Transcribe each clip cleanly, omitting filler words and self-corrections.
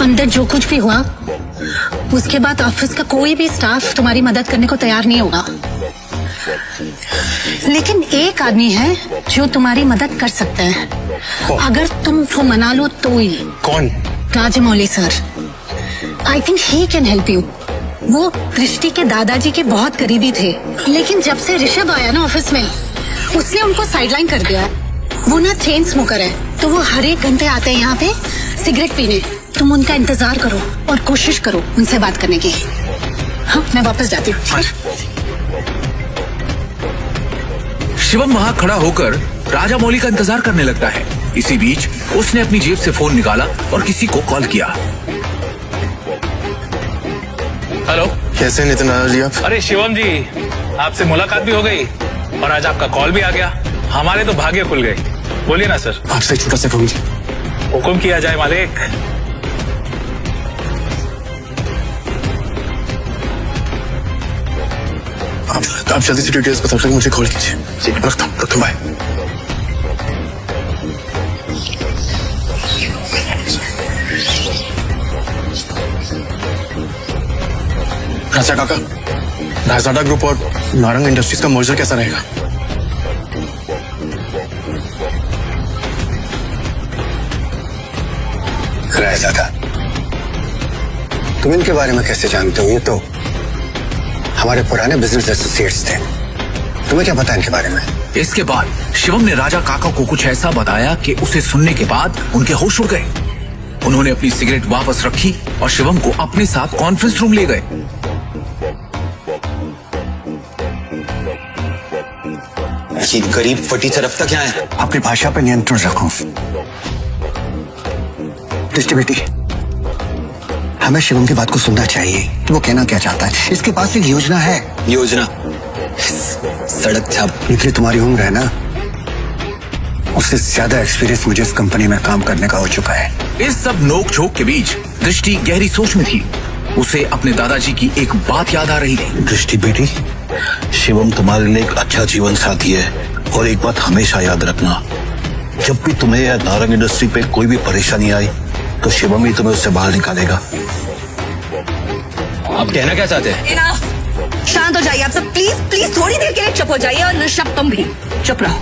अंदर जो कुछ भी हुआ उसके बाद ऑफिस का कोई भी स्टाफ तुम्हारी मदद करने को तैयार नहीं होगा, लेकिन एक आदमी है जो तुम्हारी मदद कर सकता है। अगर तुम वो मना लो तो ही। कौन? Rajamouli sir. I think he can help you. वो दृष्टि के दादाजी के बहुत करीबी थे, लेकिन जब से ऋषभ आया ना ऑफिस में, उसने उनको साइडलाइन कर दिया। वो ना चेन स्मोकर है, तो वो हर एक घंटे आते हैं यहाँ पे सिगरेट पीने। तुम उनका इंतजार करो और कोशिश करो उनसे बात करने की। हाँ, मैं वापस जाती हूँ। शिवम वहाँ खड़ा होकर राजामौली का इंतजार करने लगता है। इसी बीच उसने अपनी जेब से फोन निकाला और किसी को कॉल किया। हेलो, कैसे नितिन जी आप? अरे शिवम जी, आपसे मुलाकात भी हो गई और आज आपका कॉल भी आ गया। हमारे तो भाग्य खुल गए। बोलिए ना सर। आपसे छोटा सा फोन। हुकुम किया जाए मालिक। आप जल्दी से डिटेल्स बता सकते, मुझे कॉल कीजिए। रखता हूँ, बाय। राजा काका, राजाडा ग्रुप और नारंग इंडस्ट्रीज का मर्जर कैसा रहेगा? राजा, तुम इनके बारे में कैसे जानते हो? ये तो हमारे पुराने बिजनेस एसोसिएट्स थे। तुम्हें क्या पता इनके बारे में? इसके बाद शिवम ने राजा काका को कुछ ऐसा बताया कि उसे सुनने के बाद उनके होश उड़ गए। उन्होंने अपनी सिगरेट वापस रखी और शिवम को अपने साथ कॉन्फ्रेंस रूम ले गए। ये गरीब फटी से रफ्ता क्या है? अपनी भाषा पर नियंत्रण रखो। दृष्टि बेटी, हमें शिवम की बात को सुनना चाहिए कि वो कहना क्या चाहता है। इसके पास एक योजना है। योजना? सड़क छाप निकली तुम्हारी उम्र है ना, उससे ज्यादा एक्सपीरियंस मुझे इस कंपनी में काम करने का हो चुका है। इस सब नोक झोंक के बीच दृष्टि गहरी सोच में थी। उसे अपने दादाजी की एक बात याद आ रही थी। दृष्टि बेटी, शिवम तुम्हारे लिए एक अच्छा जीवन साथी है और एक बात हमेशा याद रखना, जब भी तुम्हें या नारंग इंडस्ट्री पे कोई भी परेशानी आई तो शिवम ही तुम्हें उससे बाहर निकालेगा। आप कहना क्या चाहते हैं? शांत हो जाइए आप सब, प्लीज प्लीज थोड़ी देर के लिए चुप हो जाइए। और ऋषभ तुम भी चुप रहो।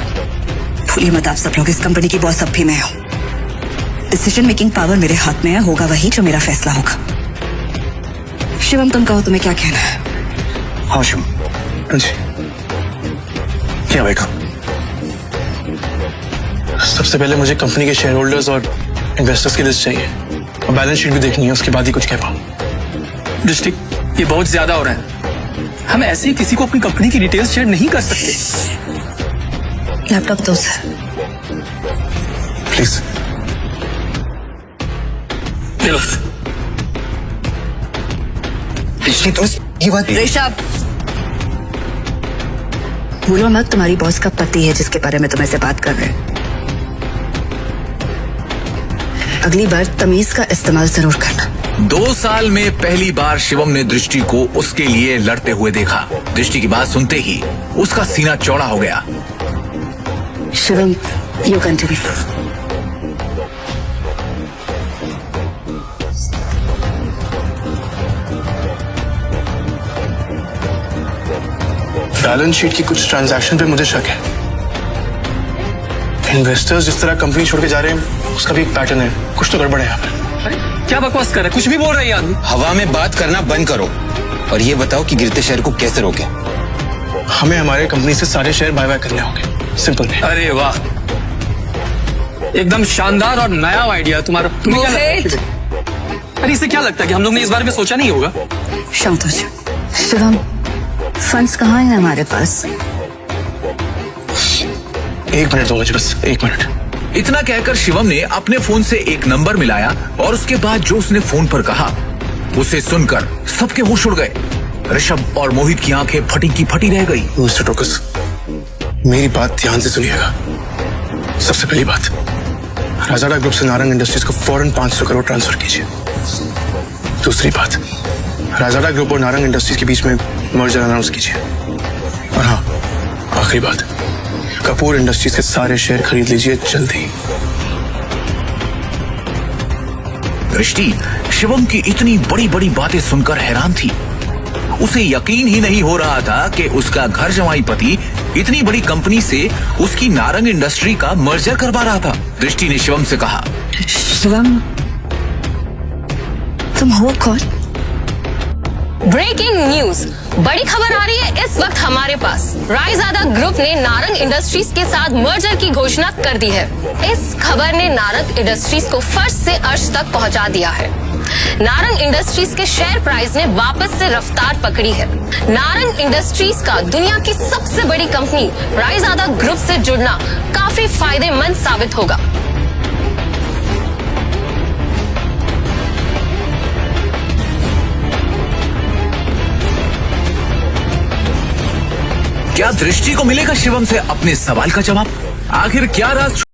भूलिए मत आप सब लोग, इस कंपनी की बॉस अब भी मैं हूँ। डिसीजन मेकिंग पावर मेरे हाथ में है, होगा वही जो मेरा फैसला होगा। शिवम तुम कहो तुम्हें क्या कहना है? हाँ शिवम जी, क्या भाई? सबसे पहले मुझे कंपनी के शेयर होल्डर्स और इन्वेस्टर्स की लिस्ट चाहिए और बैलेंस शीट भी देखनी है, उसके बाद ही कुछ कह पाऊं। डिस्ट्रिक्ट, ये बहुत ज्यादा हो रहा है। हम ऐसे ही किसी को अपनी कंपनी की डिटेल्स शेयर नहीं कर सकते। लैपटॉप दो सर। प्लीज। तो ये बात ऋषभ, भूलो मत तुम्हारी बॉस का पति है जिसके बारे में तुम ऐसे बात कर रहे हैं। अगली बार तमीज का इस्तेमाल जरूर करना। 2 साल में पहली बार शिवम ने दृष्टि को उसके लिए लड़ते हुए देखा। दृष्टि की बात सुनते ही उसका सीना चौड़ा हो गया। Shivam, you continue. Balance sheet की कुछ ट्रांजैक्शन पे मुझे शक है। इन्वेस्टर्स जिस तरह कंपनी छोड़ के जा रहे हैं उसका भी एक पैटर्न है। कुछ तो गड़बड़ है यहाँ पे। अरे क्या बकवास कर रहा है, कुछ भी बोल रहा है आदमी। हवा में बात करना बंद करो और ये बताओ कि गिरते शेयर को कैसे रोके? हमें हमारे कंपनी से सारे शेयर बाय करने होंगे। सिंपल है। अरे वाह, एकदम शानदार और नया आइडिया तुम्हारा। तुम्हें क्या लगता है? अरे इसे क्या लगता है कि हम लोग ने इस बारे में सोचा नहीं होगा? शांत हो जाओ। शिवम, फंड्स कहाँ हैं हमारे पास? 1 मिनट दो मुझे, बस 1 मिनट। इतना कहकर शिवम ने अपने फोन से एक नंबर मिलाया और उसके बाद जो उसने फोन पर कहा उसे सुनकर सबके होश उड़ गए। ऋषभ और मोहित की आंखें फटी की फटी रह गई। मिस्टर टोकस, मेरी बात ध्यान से सुनिएगा। सबसे पहली बात, राजाडा ग्रुप से नारंग इंडस्ट्रीज को फौरन 500 करोड़ ट्रांसफर कीजिए। दूसरी बात, राजाडा ग्रुप और नारंग इंडस्ट्रीज के बीच में मर्जर अनाउंस कीजिए। और हाँ, आखिरी बात, कपूर इंडस्ट्रीज के सारे शेयर खरीद लीजिए जल्दी। दृष्टि शिवम की इतनी बड़ी बड़ी बातें सुनकर हैरान थी। उसे यकीन ही नहीं हो रहा था कि उसका घर जमाई पति इतनी बड़ी कंपनी से उसकी नारंग इंडस्ट्री का मर्जर करवा रहा था। दृष्टि ने शिवम से कहा, शिवम, तुम हो कौन? ब्रेकिंग न्यूज, बड़ी खबर आ रही है इस वक्त हमारे पास। रायजादा ग्रुप ने नारंग इंडस्ट्रीज के साथ मर्जर की घोषणा कर दी है। इस खबर ने नारंग इंडस्ट्रीज को फर्श से अर्श तक पहुंचा दिया है। नारंग इंडस्ट्रीज के शेयर प्राइस ने वापस से रफ्तार पकड़ी है। नारंग इंडस्ट्रीज का दुनिया की सबसे बड़ी कंपनी रायजादा ग्रुप से जुड़ना काफी फायदेमंद साबित होगा। क्या दृष्टि को मिलेगा शिवम से अपने सवाल का जवाब? आखिर क्या राज